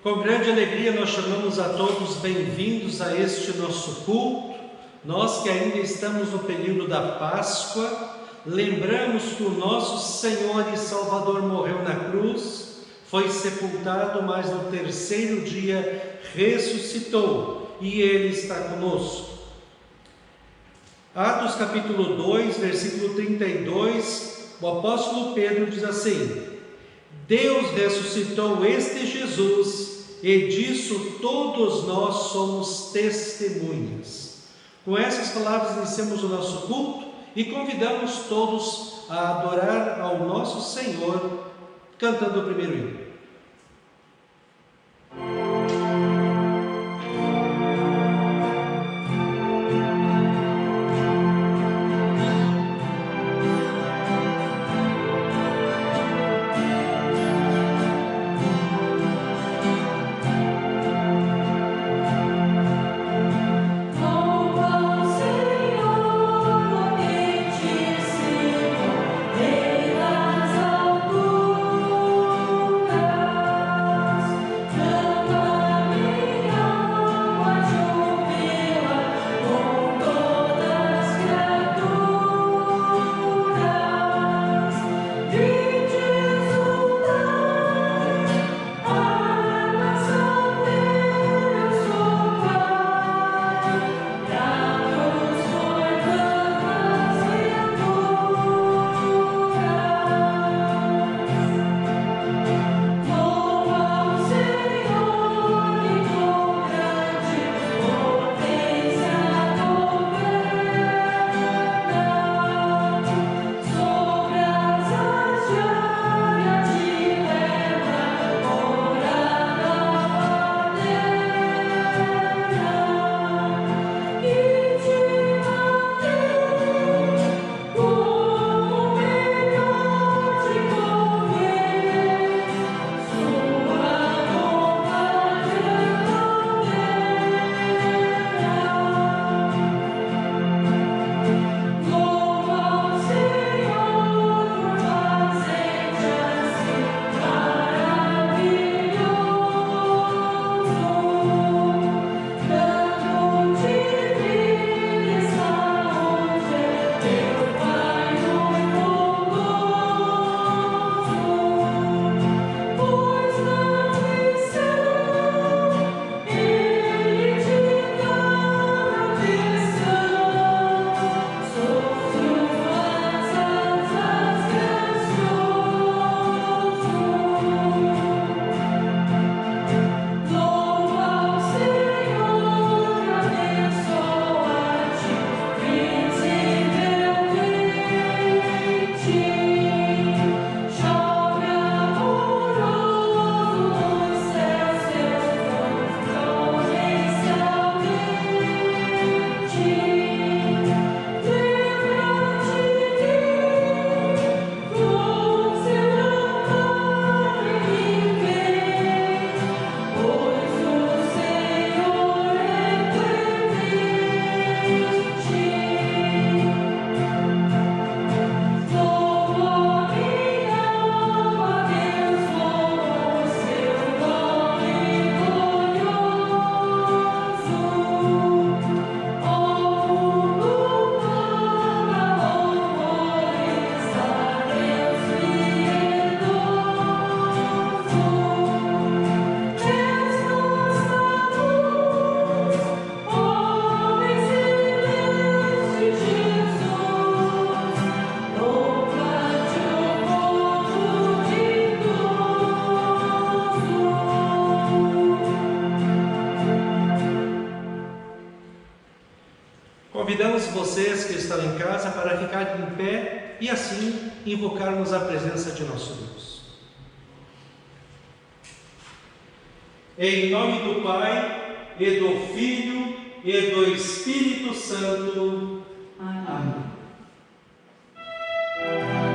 Com grande alegria nós chamamos a todos bem-vindos a este nosso culto. Nós que ainda estamos no período da Páscoa, lembramos que o nosso Senhor e Salvador morreu na cruz, foi sepultado, mas no terceiro dia ressuscitou e Ele está conosco. Atos capítulo 2, versículo 32, o apóstolo Pedro diz assim: Deus ressuscitou este Jesus e disso todos nós somos testemunhas. Com essas palavras iniciamos o nosso culto e convidamos todos a adorar ao nosso Senhor cantando o primeiro hino. Convidamos vocês que estão em casa para ficar em pé e assim invocarmos a presença de nosso Deus. Em nome do Pai, e do Filho, e do Espírito Santo. Amém. Aleluia,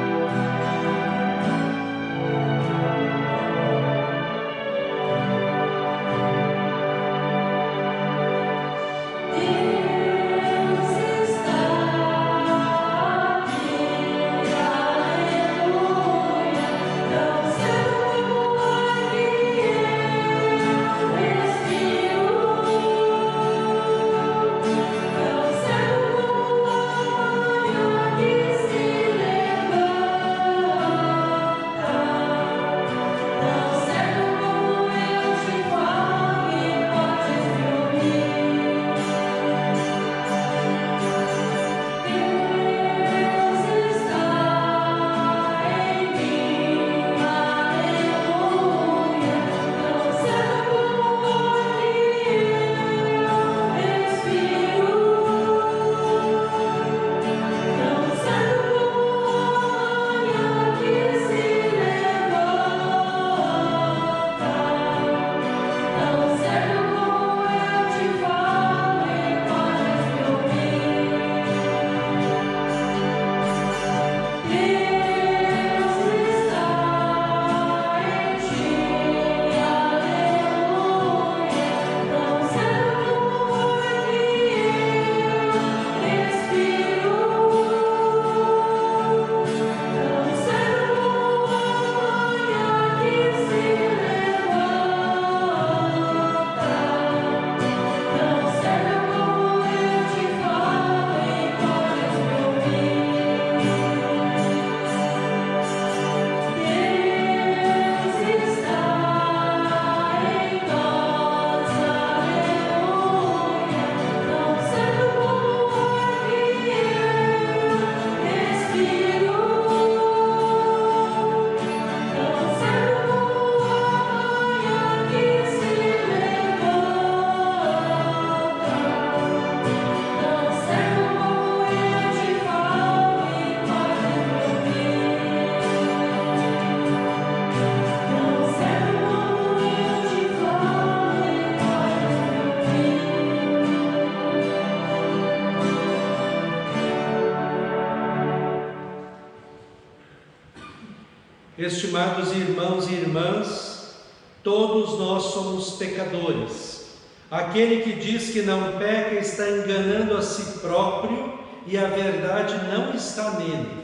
Estimados irmãos e irmãs, todos nós somos pecadores. Aquele que diz que não peca está enganando a si próprio e a verdade não está nele.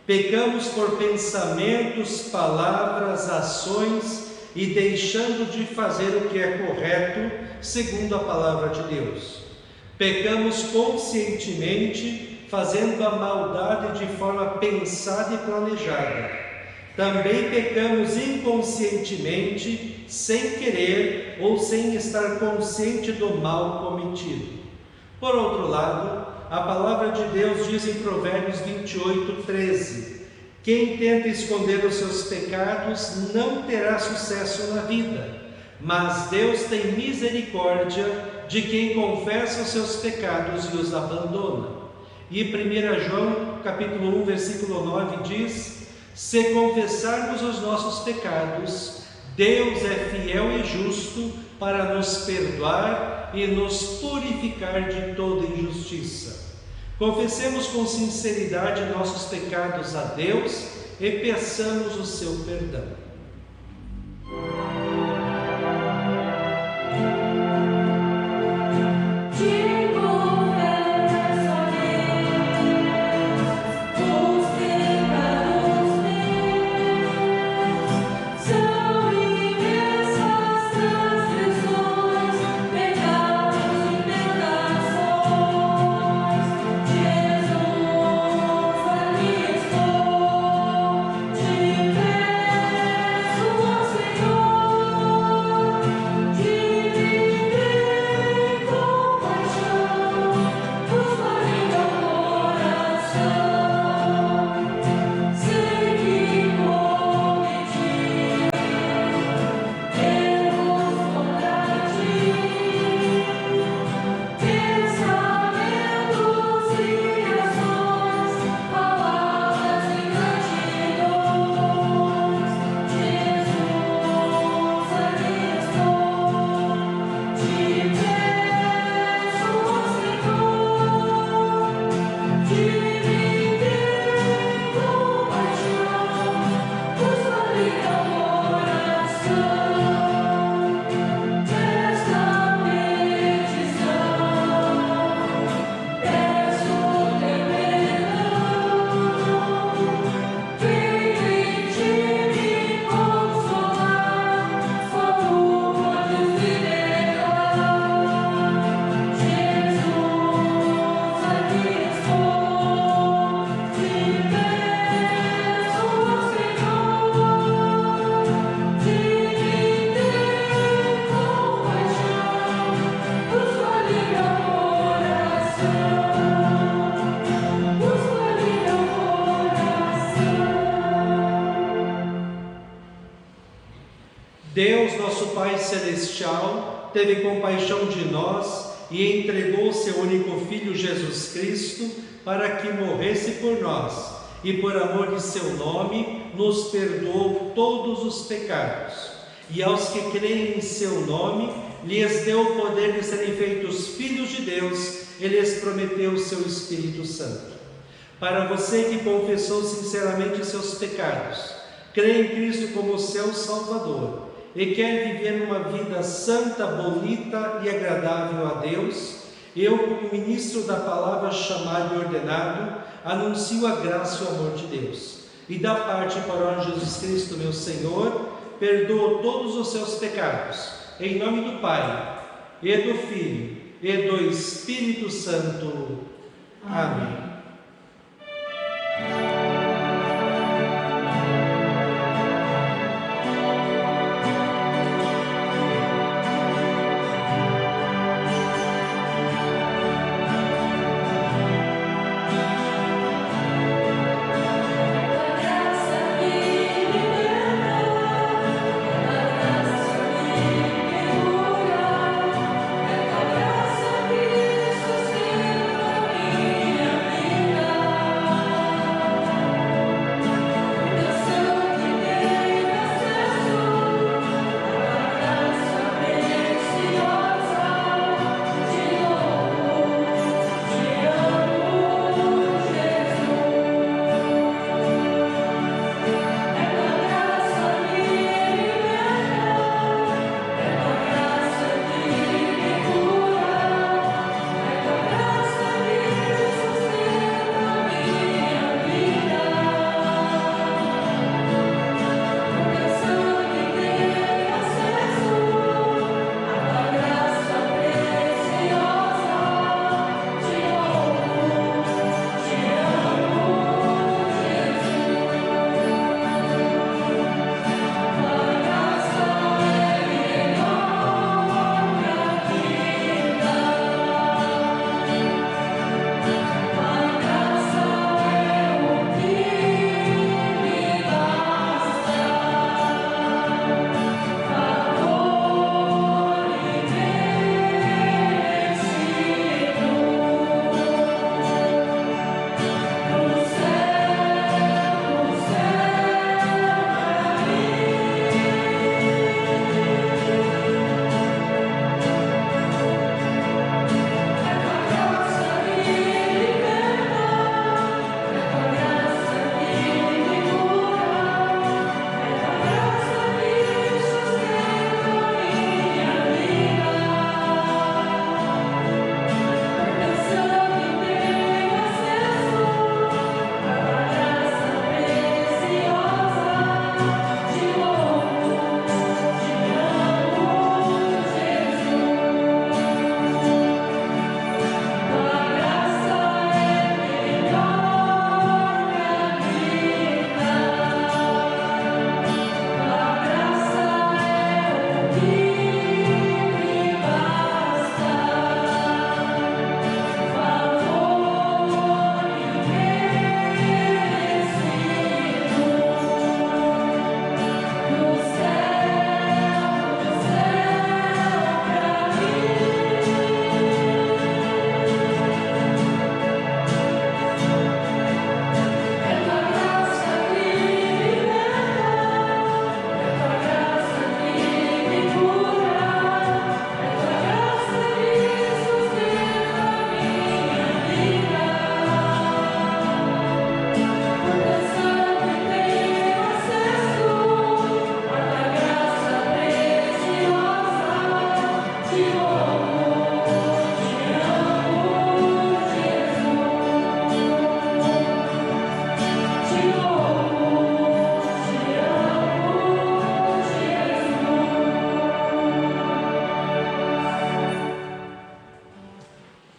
Pecamos por pensamentos, palavras, ações e deixando de fazer o que é correto, segundo a palavra de Deus. Pecamos conscientemente, fazendo a maldade de forma pensada e planejada. Também pecamos inconscientemente, sem querer ou sem estar consciente do mal cometido. Por outro lado, a palavra de Deus diz em Provérbios 28, 13: quem tenta esconder os seus pecados não terá sucesso na vida, mas Deus tem misericórdia de quem confessa os seus pecados e os abandona. E 1 João capítulo 1, versículo 9 diz: se confessarmos os nossos pecados, Deus é fiel e justo para nos perdoar e nos purificar de toda injustiça. Confessemos com sinceridade nossos pecados a Deus e peçamos o seu perdão. Deus, nosso Pai Celestial, teve compaixão de nós e entregou seu único Filho Jesus Cristo para que morresse por nós e por amor de seu nome nos perdoou todos os pecados. E aos que creem em seu nome, lhes deu o poder de serem feitos filhos de Deus e lhes prometeu o seu Espírito Santo. Para você que confessou sinceramente seus pecados, crê em Cristo como seu Salvador e quer viver uma vida santa, bonita e agradável a Deus, eu, como ministro da palavra chamado e ordenado, anuncio a graça e o amor de Deus. E da parte para Jesus Cristo, meu Senhor, perdoo todos os seus pecados, em nome do Pai, e do Filho, e do Espírito Santo. Amém.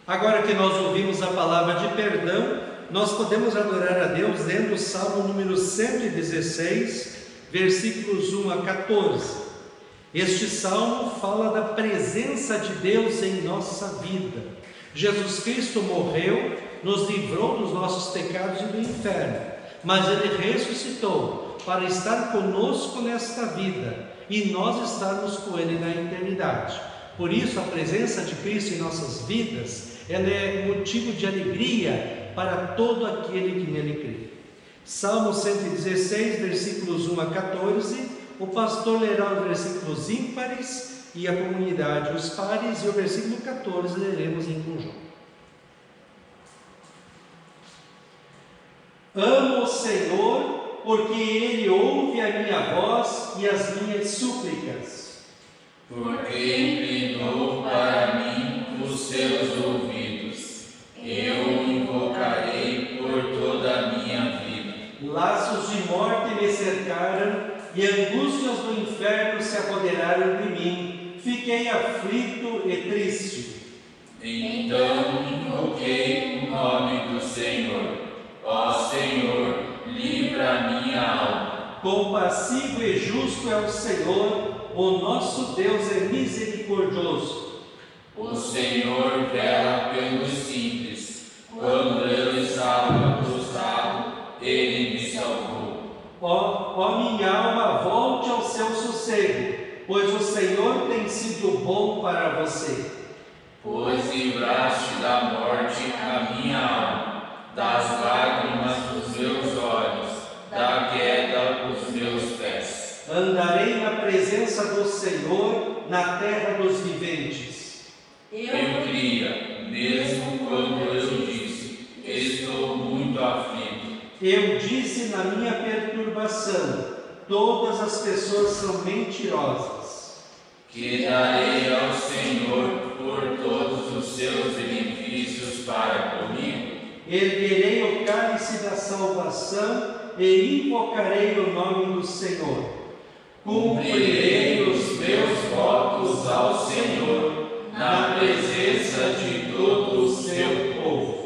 Agora que nós ouvimos a palavra de perdão, nós podemos adorar a Deus lendo o Salmo número 116, versículos 1 a 14. Este salmo fala da presença de Deus em nossa vida. Jesus Cristo morreu, nos livrou dos nossos pecados e do inferno, mas Ele ressuscitou para estar conosco nesta vida e nós estarmos com Ele na eternidade. Por isso, a presença de Cristo em nossas vidas, ela é motivo de alegria para todo aquele que nele crê. Salmo 116, versículos 1 a 14, o pastor lerá os versículos ímpares e a comunidade os pares, e o versículo 14 leremos em conjunto. Amo o Senhor, porque Ele ouve a minha voz e as minhas súplicas. Porque inclinou para mim os seus ouvidos, eu invocarei por toda a minha vida. Laços de morte me cercaram e angústias do inferno se apoderaram de mim. Fiquei aflito e triste. Então invoquei o nome do Senhor. Ó Senhor, livra a minha alma. Compassivo e justo é o Senhor, o nosso Deus é misericordioso. O Senhor vela pelos simples. Quando eu estava prostrado, Ele me salvou. Ó minha alma, volte ao seu sossego, pois o Senhor tem sido bom para você. Pois livraste da morte a minha alma, das lágrimas dos meus olhos, da queda dos meus pés. Andarei na presença do Senhor, na terra dos viventes. Eu cria, mesmo quando eu disse, estou muito aflito. Eu disse na minha perturbação, todas as pessoas são mentirosas. Que darei ao Senhor por todos os seus benefícios para comigo? Erguerei o cálice da salvação e invocarei o nome do Senhor. Cumprirei os meus votos ao Senhor, na presença de todo o seu povo.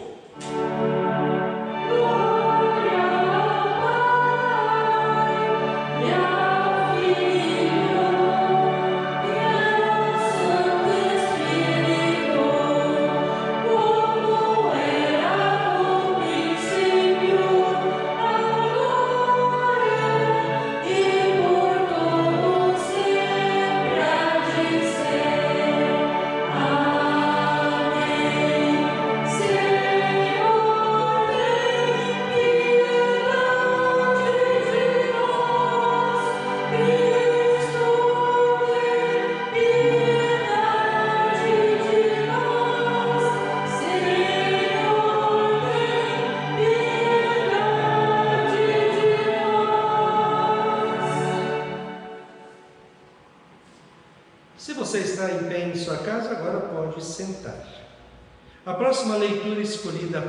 Se você está em pé em sua casa, agora pode sentar. A próxima leitura escolhida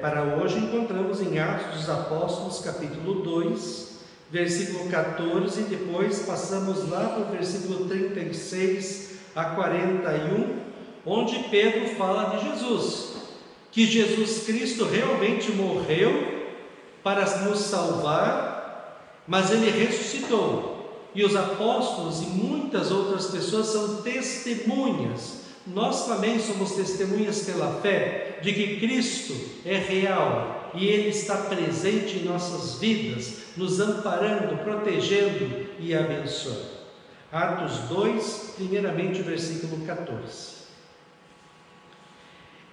para hoje encontramos em Atos dos Apóstolos, capítulo 2, versículo 14, e depois passamos lá para o versículo 36 a 41, onde Pedro fala de Jesus, que Jesus Cristo realmente morreu para nos salvar, mas Ele ressuscitou. e os apóstolos e muitas outras pessoas são testemunhas. Nós também somos testemunhas pela fé de que Cristo é real e Ele está presente em nossas vidas, nos amparando, protegendo e abençoando. Atos 2, primeiramente o versículo 14.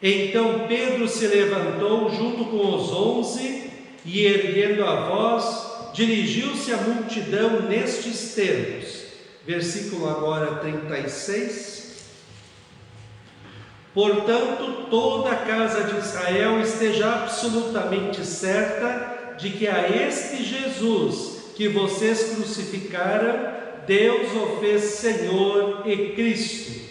Então Pedro se levantou junto com os 11 e, erguendo a voz, dirigiu-se à multidão nestes termos. Versículo agora 36. Portanto, toda a casa de Israel esteja absolutamente certa de que a este Jesus que vocês crucificaram, Deus o fez Senhor e Cristo.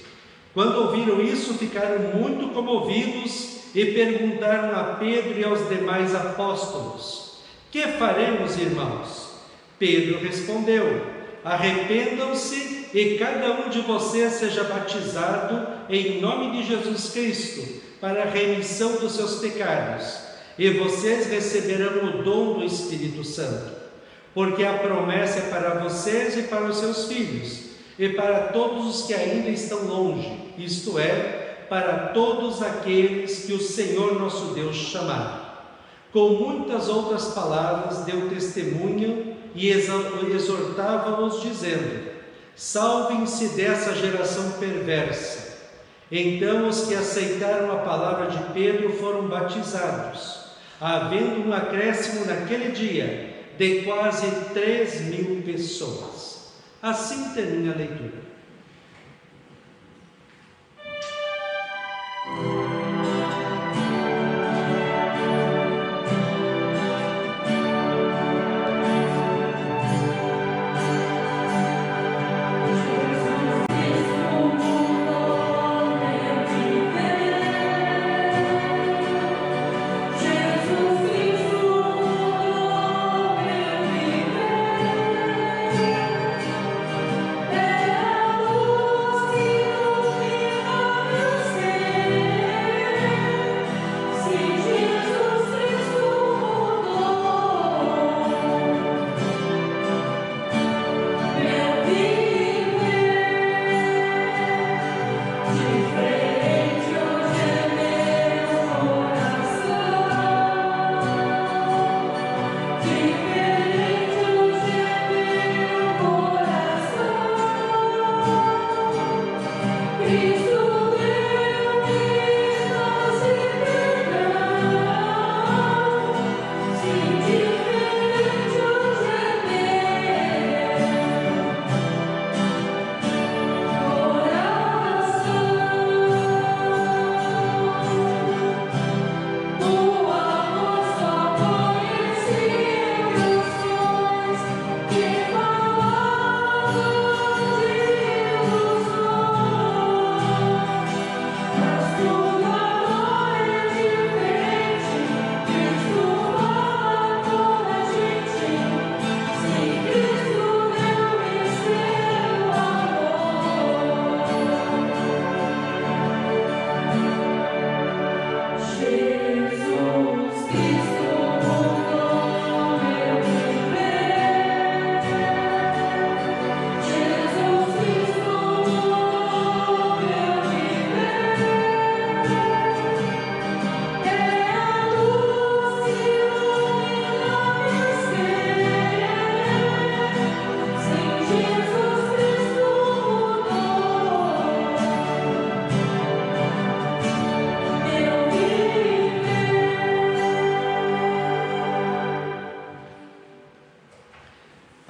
Quando ouviram isso, ficaram muito comovidos e perguntaram a Pedro e aos demais apóstolos: que faremos, irmãos? Pedro respondeu: arrependam-se e cada um de vocês seja batizado em nome de Jesus Cristo para a remissão dos seus pecados, e vocês receberão o dom do Espírito Santo, porque a promessa é para vocês e para os seus filhos, e para todos os que ainda estão longe, isto é, para todos aqueles que o Senhor nosso Deus chamar. Com muitas outras palavras deu testemunho e exortava-os, dizendo: salvem-se dessa geração perversa. Então os que aceitaram a palavra de Pedro foram batizados, havendo um acréscimo naquele dia de quase 3.000 pessoas. Assim termina a leitura.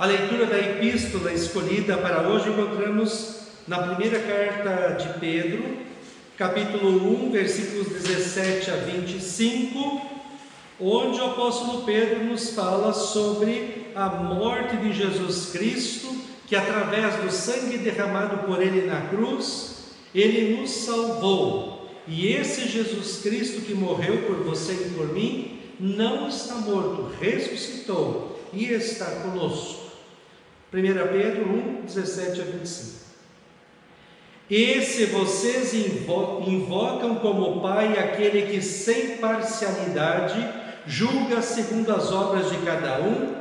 A leitura da epístola escolhida para hoje encontramos na primeira carta de Pedro, capítulo 1, versículos 17 a 25, onde o apóstolo Pedro nos fala sobre a morte de Jesus Cristo, que através do sangue derramado por Ele na cruz, Ele nos salvou. E esse Jesus Cristo que morreu por você e por mim, não está morto, ressuscitou e está conosco. 1 Pedro 1, 17 a 25. E se vocês invocam como Pai aquele que sem parcialidade julga segundo as obras de cada um,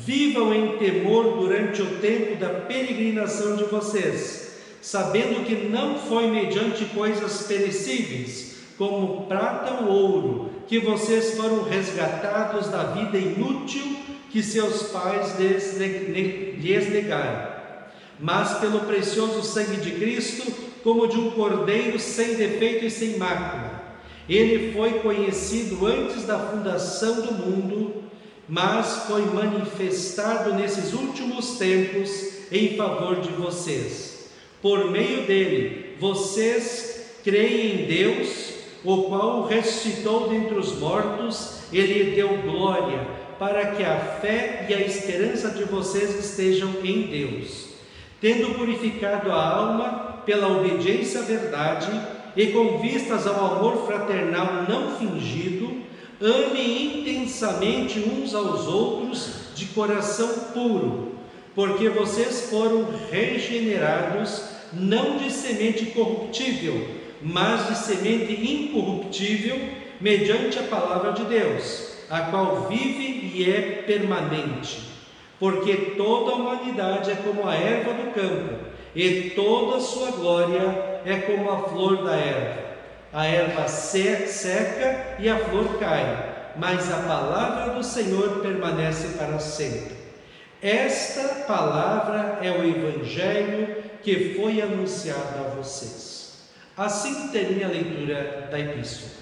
Vivam em temor durante o tempo da peregrinação de vocês, sabendo que não foi mediante coisas perecíveis, como prata ou ouro, que vocês foram resgatados da vida inútil que seus pais lhes negaram, mas pelo precioso sangue de Cristo, como de um cordeiro sem defeito e sem mácula. Ele foi conhecido antes da fundação do mundo, mas foi manifestado nesses últimos tempos em favor de vocês. Por meio dele, vocês creem em Deus, o qual o ressuscitou dentre os mortos. Ele deu glória, para que a fé e a esperança de vocês estejam em Deus. Tendo purificado a alma pela obediência à verdade e com vistas ao amor fraternal não fingido, amem intensamente uns aos outros de coração puro, porque vocês foram regenerados não de semente corruptível, mas de semente incorruptível, mediante a palavra de Deus, a qual vive e é permanente. Porque toda a humanidade é como a erva do campo, e toda a sua glória é como a flor da erva. A erva seca e a flor cai, mas a palavra do Senhor permanece para sempre. Esta palavra é o Evangelho que foi anunciado a vocês. Assim termina a leitura da Epístola.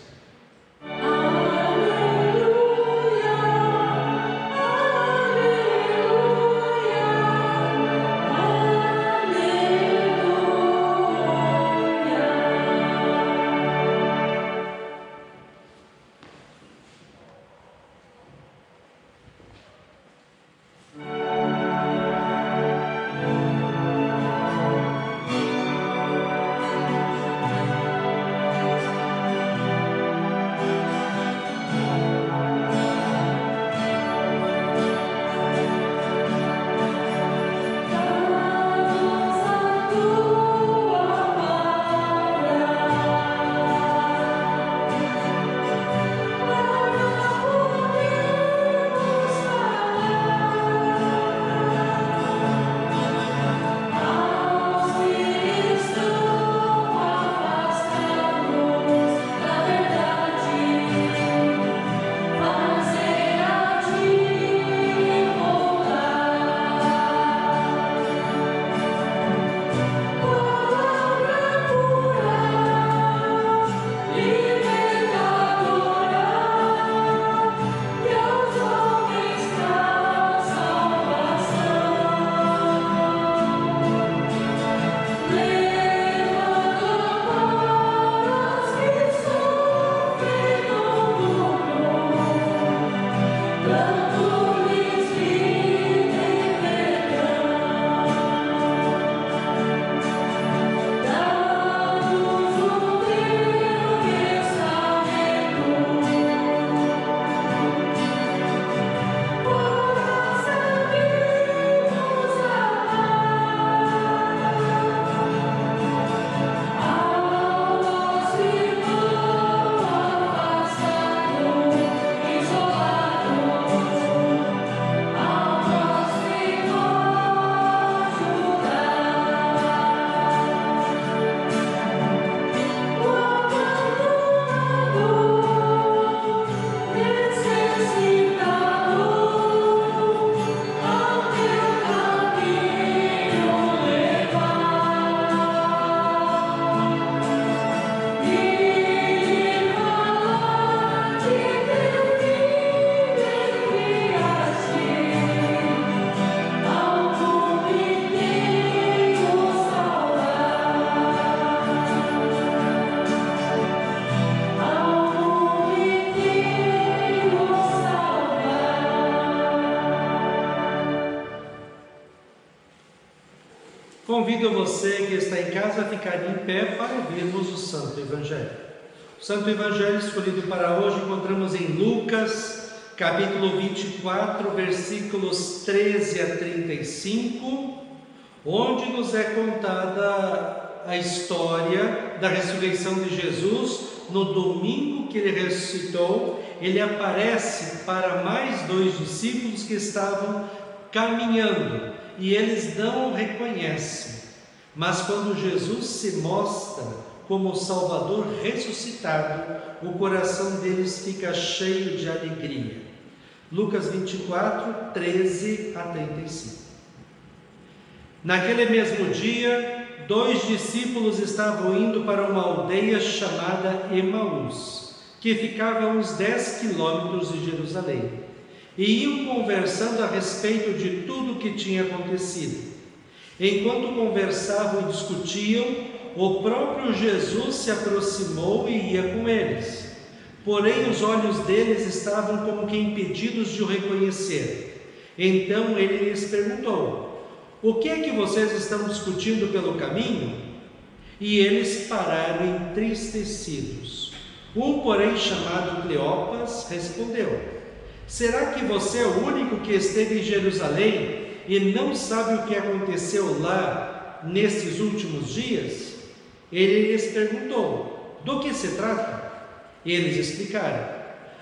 Convido você que está em casa a ficar em pé para ouvirmos o Santo Evangelho. O Santo Evangelho escolhido para hoje encontramos em Lucas, capítulo 24, versículos 13 a 35, onde nos é contada a história da ressurreição de Jesus. No domingo que ele ressuscitou, ele aparece para mais 2 discípulos que estavam caminhando, e eles não o reconhecem. Mas quando Jesus se mostra como o Salvador ressuscitado, o coração deles fica cheio de alegria. Lucas 24, 13 a 35. Naquele mesmo dia, 2 discípulos estavam indo para uma aldeia chamada Emaús, que ficava a uns 10 quilômetros de Jerusalém, e iam conversando a respeito de tudo o que tinha acontecido. Enquanto conversavam e discutiam, o próprio Jesus se aproximou e ia com eles. Porém, os olhos deles estavam como que impedidos de o reconhecer. Então ele lhes perguntou: o que é que vocês estão discutindo pelo caminho? E eles pararam entristecidos. Um, porém, chamado Cleopas, respondeu: será que você é o único que esteve em Jerusalém e não sabe o que aconteceu lá nesses últimos dias? Ele lhes perguntou: do que se trata? Eles explicaram: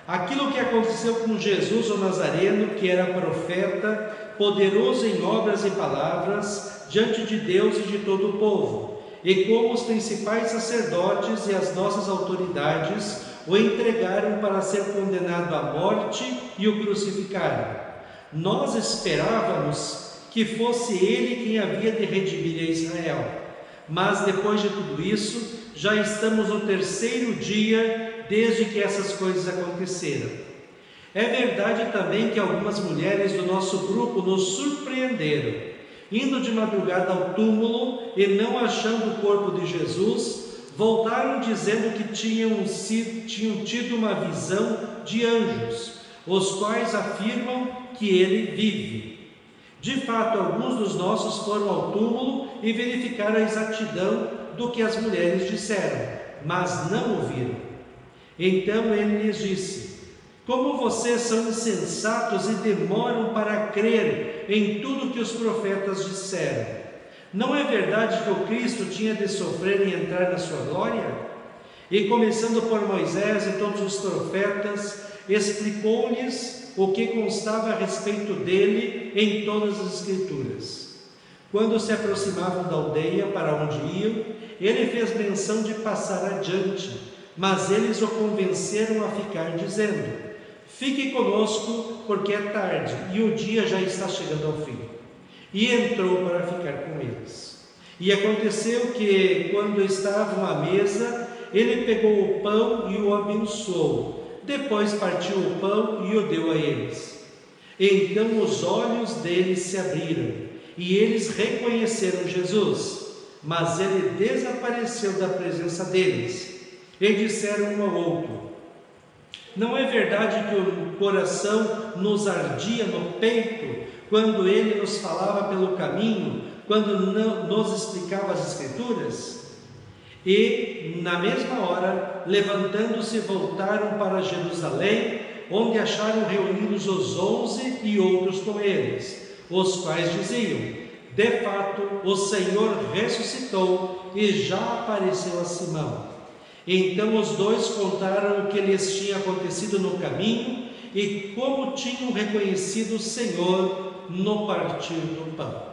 aquilo que aconteceu com Jesus o Nazareno, que era profeta, poderoso em obras e palavras, diante de Deus e de todo o povo, e como os principais sacerdotes e as nossas autoridades o entregaram para ser condenado à morte e o crucificaram. Nós esperávamos que fosse ele quem havia de redimir a Israel. Mas depois de tudo isso, já estamos no 3º dia desde que essas coisas aconteceram. É verdade também que algumas mulheres do nosso grupo nos surpreenderam, indo de madrugada ao túmulo e não achando o corpo de Jesus, voltaram dizendo que tinham tido uma visão de anjos, os quais afirmam que ele vive. De fato, alguns dos nossos foram ao túmulo e verificaram a exatidão do que as mulheres disseram, mas não ouviram. Então ele lhes disse: como vocês são insensatos e demoram para crer em tudo que os profetas disseram. Não é verdade que o Cristo tinha de sofrer e entrar na sua glória? E começando por Moisés e todos os profetas, explicou-lhes o que constava a respeito dele em todas as Escrituras. Quando se aproximavam da aldeia para onde iam, ele fez menção de passar adiante, mas eles o convenceram a ficar, dizendo: fique conosco, porque é tarde e o dia já está chegando ao fim. E entrou para ficar com eles. E aconteceu que, quando estavam à mesa, ele pegou o pão e o abençoou. Depois partiu o pão e o deu a eles. Então os olhos deles se abriram e eles reconheceram Jesus, mas ele desapareceu da presença deles. E disseram um ao outro: não é verdade que o coração nos ardia no peito quando ele nos falava pelo caminho, quando nos explicava as Escrituras? E, na mesma hora, levantando-se, voltaram para Jerusalém, onde acharam reunidos os 11 e outros com eles, os quais diziam: de fato, o Senhor ressuscitou e já apareceu a Simão. Então os dois contaram o que lhes tinha acontecido no caminho e como tinham reconhecido o Senhor no partir do pão.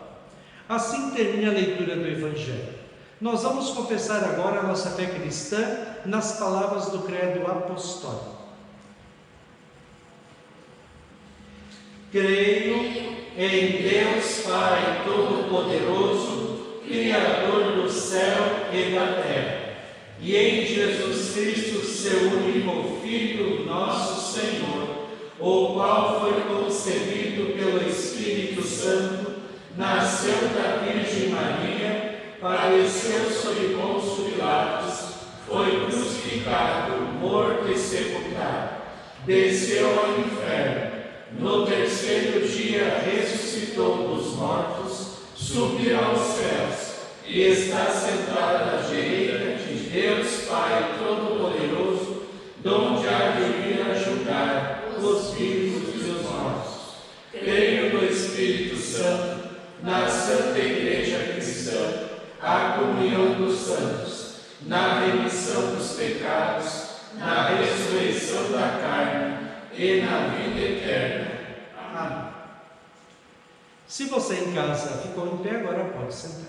Assim termina a leitura do Evangelho. Nós vamos confessar agora a nossa fé cristã nas palavras do credo apostólico. Creio em Deus Pai Todo-Poderoso, Criador do céu e da terra, e em Jesus Cristo, seu único Filho, nosso Senhor, o qual foi concebido pelo Espírito Santo, nasceu da Virgem Maria, padeceu sob Pôncio Pilatos, foi crucificado, morto e sepultado, desceu ao inferno, no 3º dia ressuscitou dos mortos, subiu aos céus e está sentado à direita de Deus Pai Todo-Poderoso, donde há de vir a julgar os vivos e os mortos. Creio no Espírito Santo, na Santa Igreja Cristã, a comunhão dos santos, na remissão dos pecados, na ressurreição da carne e na vida eterna. Amém. Se você em casa ficou em pé, agora pode sentar.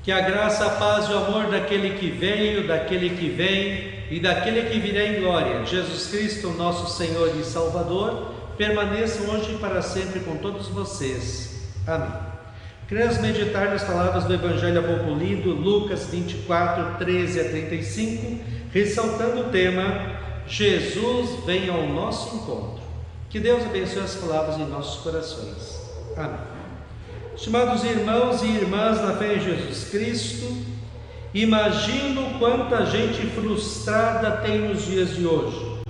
Que a graça, a paz e o amor daquele que veio, daquele que vem e daquele que virá em glória, Jesus Cristo, nosso Senhor e Salvador, permaneçam hoje e para sempre com todos vocês. Amém. Queremos meditar nas palavras do Evangelho a pouco lido, Lucas 24, 13 a 35, ressaltando o tema: Jesus vem ao nosso encontro. Que Deus abençoe as palavras em nossos corações. Amém. Estimados irmãos e irmãs na fé em Jesus Cristo, imagino quanta gente frustrada tem nos dias de hoje.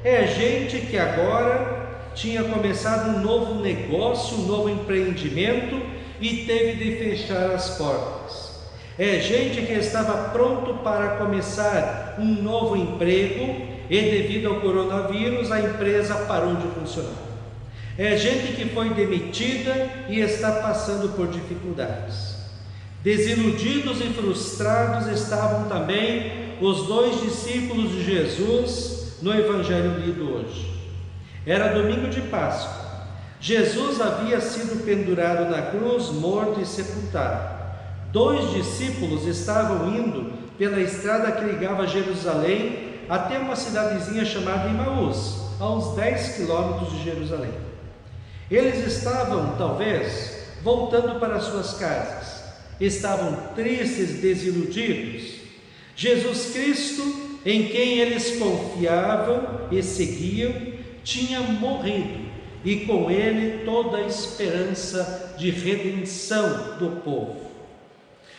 É gente que agora tinha começado um novo negócio, um novo empreendimento e teve de fechar as portas. É gente que estava pronto para começar um novo emprego e devido ao coronavírus a empresa parou de funcionar. É gente que foi demitida e está passando por dificuldades. Desiludidos e frustrados estavam também os 2 discípulos de Jesus no Evangelho lido hoje. Era domingo de Páscoa. Jesus havia sido pendurado na cruz, morto e sepultado. 2 discípulos estavam indo pela estrada que ligava Jerusalém até uma cidadezinha chamada Emaús, a uns 10 quilômetros de Jerusalém. Eles estavam, talvez, voltando para suas casas. Estavam tristes, desiludidos. Jesus Cristo, em quem eles confiavam e seguiam, tinha morrido, e com ele toda a esperança de redenção do povo.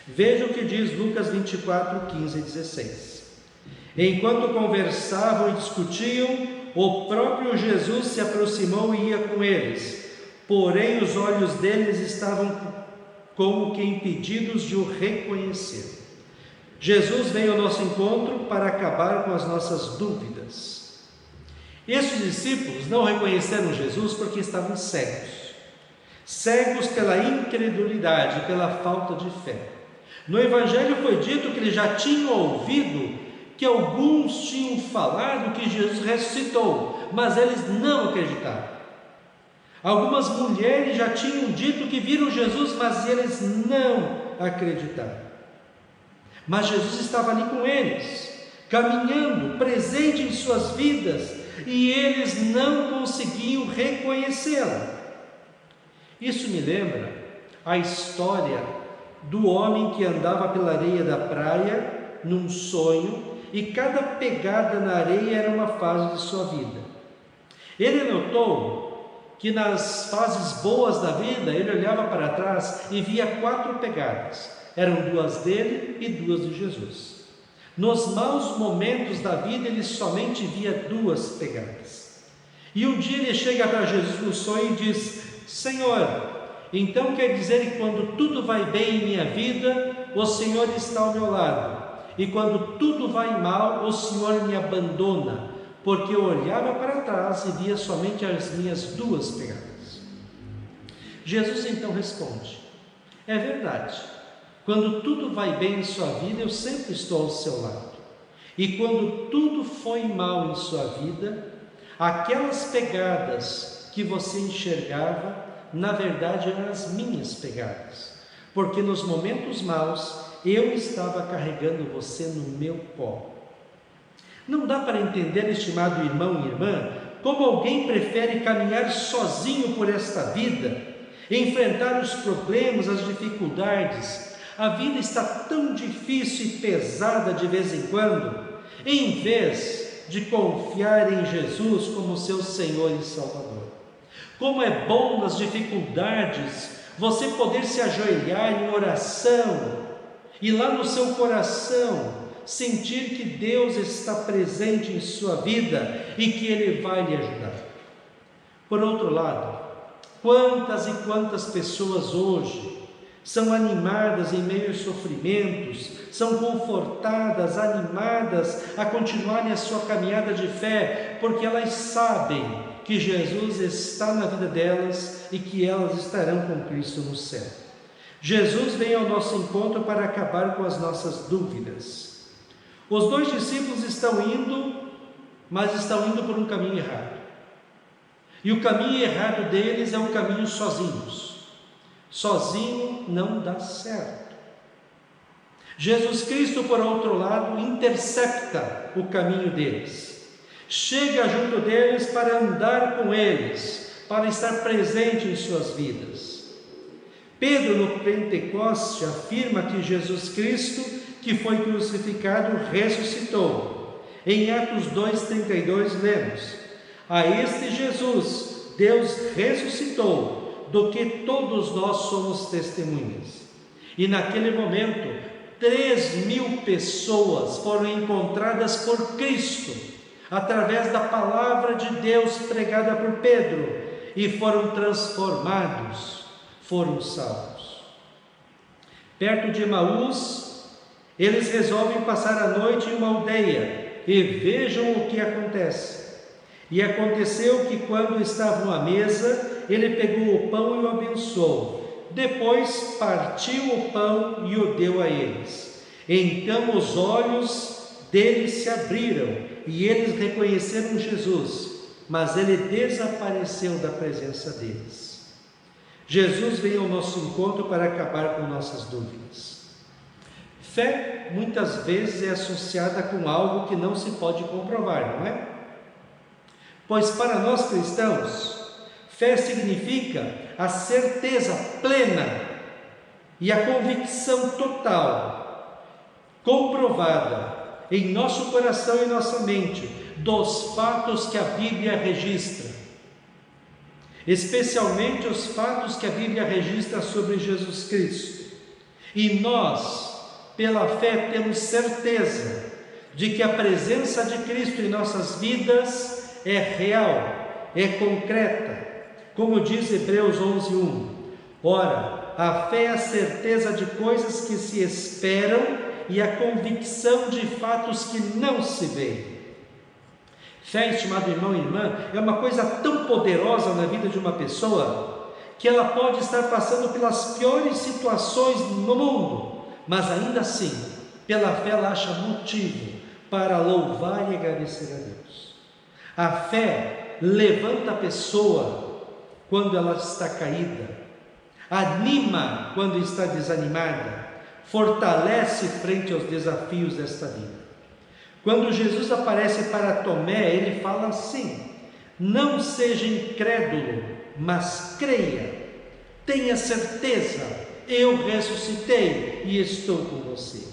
Veja o que diz Lucas 24, 15 e 16. Enquanto conversavam e discutiam, o próprio Jesus se aproximou e ia com eles, porém os olhos deles estavam como que impedidos de o reconhecer. Jesus veio ao nosso encontro para acabar com as nossas dúvidas. Estes discípulos não reconheceram Jesus porque estavam cegos pela incredulidade, pela falta de fé. No Evangelho foi dito que eles já tinham ouvido que alguns tinham falado que Jesus ressuscitou, mas eles não acreditaram. Algumas mulheres já tinham dito que viram Jesus, mas eles não acreditaram. Mas Jesus estava ali com eles, caminhando, presente em suas vidas, e eles não conseguiam reconhecê-lo. Isso me lembra a história do homem que andava pela areia da praia num sonho, e cada pegada na areia era uma fase de sua vida. Ele notou que nas fases boas da vida, ele olhava para trás e via 4 pegadas. Eram 2 dele e 2 de Jesus. Nos maus momentos da vida, ele somente via 2 pegadas. E um dia ele chega para Jesus no sonho e diz: Senhor, então quer dizer que quando tudo vai bem em minha vida, o Senhor está ao meu lado, e quando tudo vai mal, o Senhor me abandona, porque eu olhava para trás e via somente as minhas 2 pegadas. Jesus então responde: é verdade, quando tudo vai bem em sua vida, eu sempre estou ao seu lado, e quando tudo foi mal em sua vida, aquelas pegadas que você enxergava, na verdade eram as minhas pegadas, porque nos momentos maus eu estava carregando você no meu colo. Não dá para entender, estimado irmão e irmã, como alguém prefere caminhar sozinho por esta vida, enfrentar os problemas, as dificuldades. A vida está tão difícil e pesada de vez em quando, em vez de confiar em Jesus como seu Senhor e Salvador. Como é bom nas dificuldades você poder se ajoelhar em oração e lá no seu coração sentir que Deus está presente em sua vida e que Ele vai lhe ajudar. Por outro lado, quantas e quantas pessoas hoje são animadas em meio aos sofrimentos, são confortadas, animadas a continuarem a sua caminhada de fé, porque elas sabem que Jesus está na vida delas e que elas estarão com Cristo no céu. Jesus vem ao nosso encontro para acabar com as nossas dúvidas. Os 2 discípulos estão indo, mas estão indo por um caminho errado. E o caminho errado deles é o caminho sozinhos. Sozinho não dá certo. Jesus Cristo, por outro lado, intercepta o caminho deles. Chega junto deles para andar com eles, para estar presente em suas vidas. Pedro, no Pentecoste, afirma que Jesus Cristo, que foi crucificado, ressuscitou. Em Atos 2,32 lemos: a este Jesus Deus ressuscitou, do que todos nós somos testemunhas. E naquele momento 3.000 pessoas foram encontradas por Cristo, através da palavra de Deus pregada por Pedro, e foram transformados, foram salvos. Perto de Emaús, eles resolvem passar a noite em uma aldeia, e vejam o que acontece. E aconteceu que quando estavam à mesa, ele pegou o pão e o abençoou. Depois partiu o pão e o deu a eles. Então os olhos deles se abriram e eles reconheceram Jesus, mas ele desapareceu da presença deles. Jesus veio ao nosso encontro para acabar com nossas dúvidas. Fé muitas vezes é associada com algo que não se pode comprovar, não é? Pois para nós cristãos, fé significa a certeza plena e a convicção total, comprovada em nosso coração e nossa mente, dos fatos que a Bíblia registra, especialmente os fatos que a Bíblia registra sobre Jesus Cristo. E nós, pela fé, temos certeza de que a presença de Cristo em nossas vidas é real, é concreta. Como diz Hebreus 11:1, ora, a fé é a certeza de coisas que se esperam e a convicção de fatos que não se veem. Fé, estimado irmão e irmã, é uma coisa tão poderosa na vida de uma pessoa, que ela pode estar passando pelas piores situações no mundo, mas ainda assim, pela fé ela acha motivo para louvar e agradecer a Deus. A fé levanta a pessoa quando ela está caída, anima quando está desanimada, fortalece frente aos desafios desta vida. Quando Jesus aparece para Tomé, ele fala assim: não seja incrédulo, mas creia, tenha certeza, eu ressuscitei e estou com você.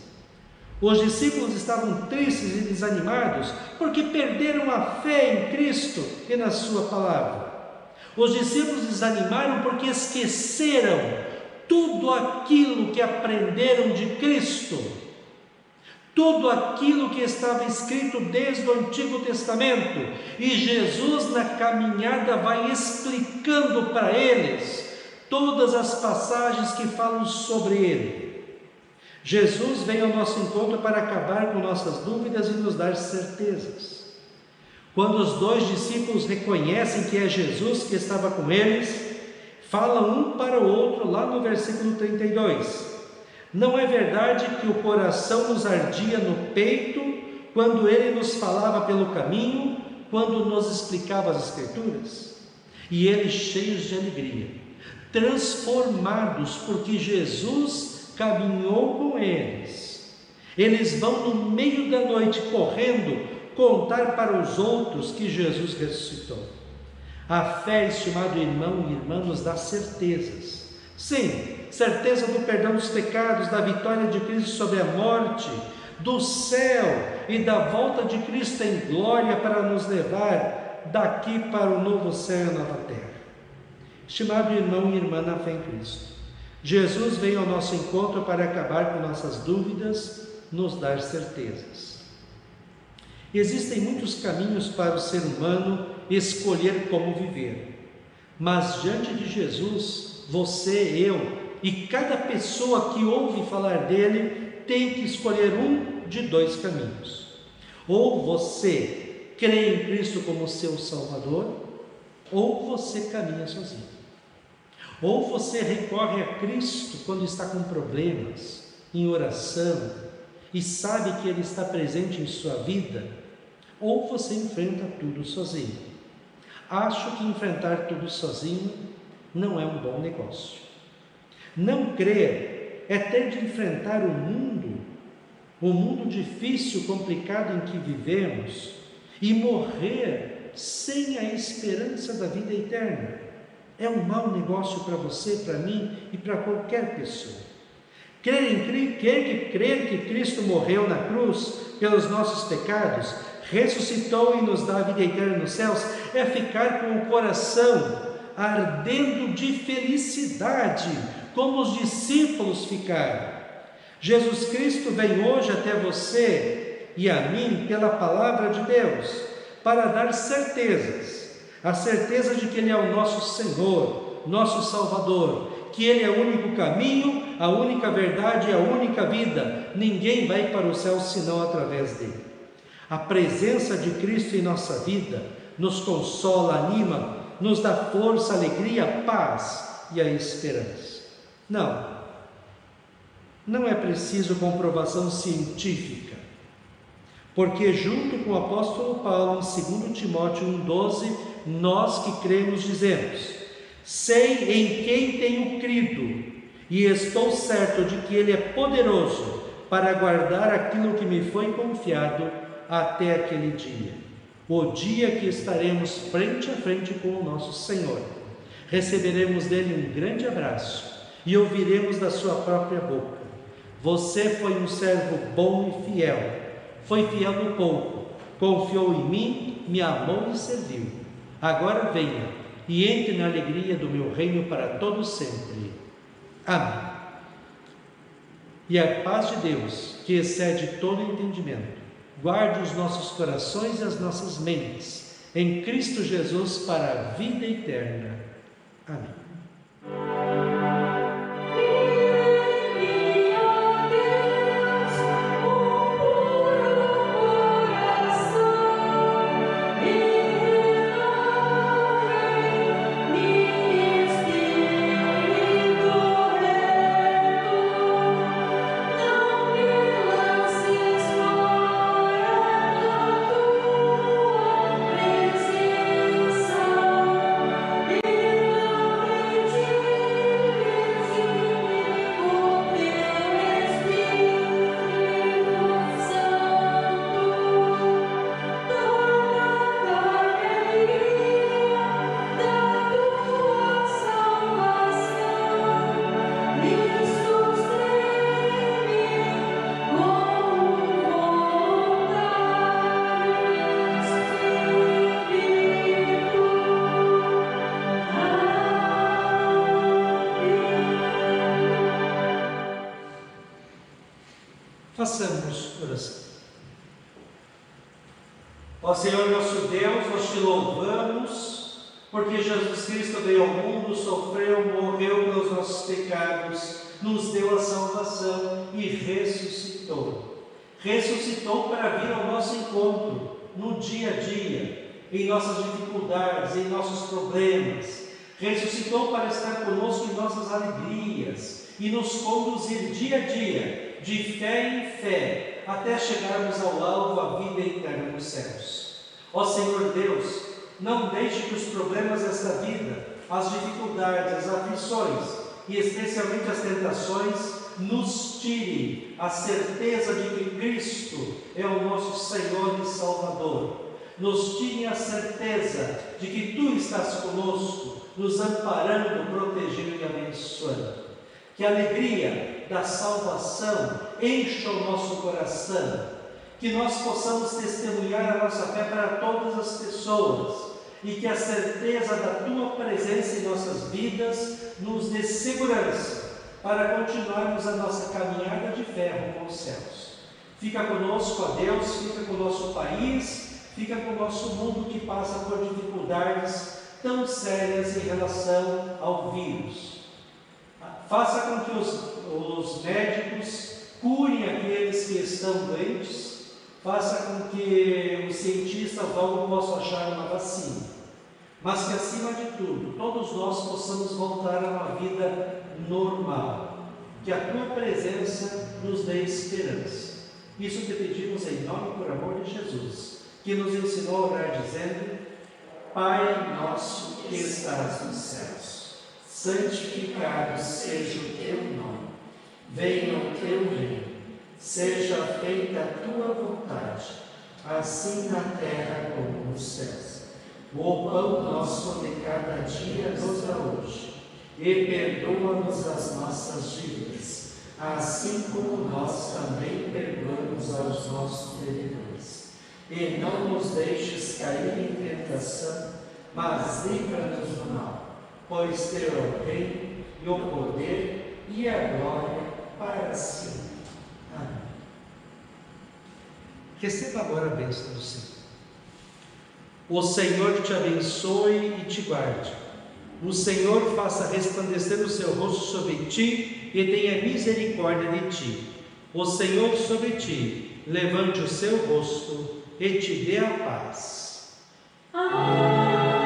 Os discípulos estavam tristes e desanimados porque perderam a fé em Cristo e na sua palavra. Os discípulos desanimaram porque esqueceram tudo aquilo que aprenderam de Cristo, tudo aquilo que estava escrito desde o Antigo Testamento, e Jesus na caminhada vai explicando para eles todas as passagens que falam sobre Ele. Jesus vem ao nosso encontro para acabar com nossas dúvidas e nos dar certezas. Quando os dois discípulos reconhecem que é Jesus que estava com eles, falam um para o outro lá no versículo 32. Não é verdade que o coração nos ardia no peito quando Ele nos falava pelo caminho, quando nos explicava as Escrituras? E eles, cheios de alegria, transformados porque Jesus caminhou com eles, eles vão no meio da noite correndo contar para os outros que Jesus ressuscitou. A fé, estimado irmão e irmã, nos dá certezas. Sim, certeza do perdão dos pecados, da vitória de Cristo sobre a morte, do céu e da volta de Cristo em glória para nos levar daqui para o novo céu e a nova terra. Estimado irmão e irmã na fé em Cristo, Jesus veio ao nosso encontro para acabar com nossas dúvidas, nos dar certezas. Existem muitos caminhos para o ser humano escolher como viver, mas diante de Jesus, você, eu e cada pessoa que ouve falar dele tem que escolher um de dois caminhos. Ou você crê em Cristo como seu Salvador, ou você caminha sozinho. Ou você recorre a Cristo quando está com problemas, em oração, e sabe que Ele está presente em sua vida, ou você enfrenta tudo sozinho. Acho que enfrentar tudo sozinho não é um bom negócio. Não crer é ter de enfrentar o mundo difícil, complicado em que vivemos, e morrer sem a esperança da vida eterna. É um mau negócio para você, para mim e para qualquer pessoa. Crer que Cristo morreu na cruz pelos nossos pecados, ressuscitou e nos dá a vida eterna nos céus, é ficar com o coração ardendo de felicidade, como os discípulos ficaram. Jesus Cristo vem hoje até você e a mim pela palavra de Deus, para dar certezas, a certeza de que Ele é o nosso Senhor, nosso Salvador, que Ele é o único caminho, a única verdade e a única vida. Ninguém vai para o céu senão através dele. A presença de Cristo em nossa vida nos consola, anima, nos dá força, alegria, paz e a esperança. Não é preciso comprovação científica, porque junto com o apóstolo Paulo, em 2 Timóteo 1,12, nós que cremos dizemos: sei em quem tenho crido, e estou certo de que Ele é poderoso para guardar aquilo que me foi confiado até aquele dia, o dia que estaremos frente a frente com o nosso Senhor. Receberemos dele um grande abraço e ouviremos da sua própria boca: você foi um servo bom e fiel, foi fiel no pouco, confiou em mim, me amou e serviu. Agora venha e entre na alegria do meu reino para todo sempre. Amém. E a paz de Deus, que excede todo entendimento, guarde os nossos corações e as nossas mentes em Cristo Jesus para a vida eterna. Amém. Façamos oração. Ó Senhor nosso Deus, nós te louvamos, porque Jesus Cristo veio ao mundo, sofreu, morreu pelos nossos pecados, nos deu a salvação e ressuscitou. Ressuscitou para vir ao nosso encontro, no dia a dia, em nossas dificuldades, em nossos problemas. Ressuscitou para estar conosco em nossas alegrias e nos conduzir dia a dia, de fé em fé, até chegarmos ao alvo, a vida eterna nos céus. Ó Senhor Deus, não deixe que os problemas desta vida, as dificuldades, as aflições e especialmente as tentações nos tirem a certeza de que Cristo é o nosso Senhor e Salvador. Nos tirem a certeza de que Tu estás conosco, nos amparando, protegendo e abençoando. Que a alegria da salvação encha o nosso coração, que nós possamos testemunhar a nossa fé para todas as pessoas e que a certeza da Tua presença em nossas vidas nos dê segurança para continuarmos a nossa caminhada de fé rumo aos céus. Fica conosco, ó Deus, fica com o nosso país, fica com o nosso mundo que passa por dificuldades tão sérias em relação ao vírus. Faça com que os médicos curem aqueles que estão doentes, faça com que os cientistas logo possam achar uma vacina, mas que acima de tudo, todos nós possamos voltar a uma vida normal, que a Tua presença nos dê esperança. Isso te pedimos em nome e por amor de Jesus, que nos ensinou a orar dizendo: Pai nosso que estás nos céus, santificado seja o Teu nome, venha o Teu reino, seja feita a Tua vontade, assim na terra como nos céus. O pão nosso de cada dia nos dá hoje, e perdoa-nos as nossas dívidas, assim como nós também perdoamos aos nossos devedores. E não nos deixes cair em tentação, mas livra-nos do mal. Pois Teu é o reino, e o poder, e a glória para sempre. Amém. Receba agora a bênção do Senhor. O Senhor te abençoe e te guarde. O Senhor faça resplandecer o seu rosto sobre ti e tenha misericórdia de ti. O Senhor sobre ti levante o seu rosto e te dê a paz. Amém.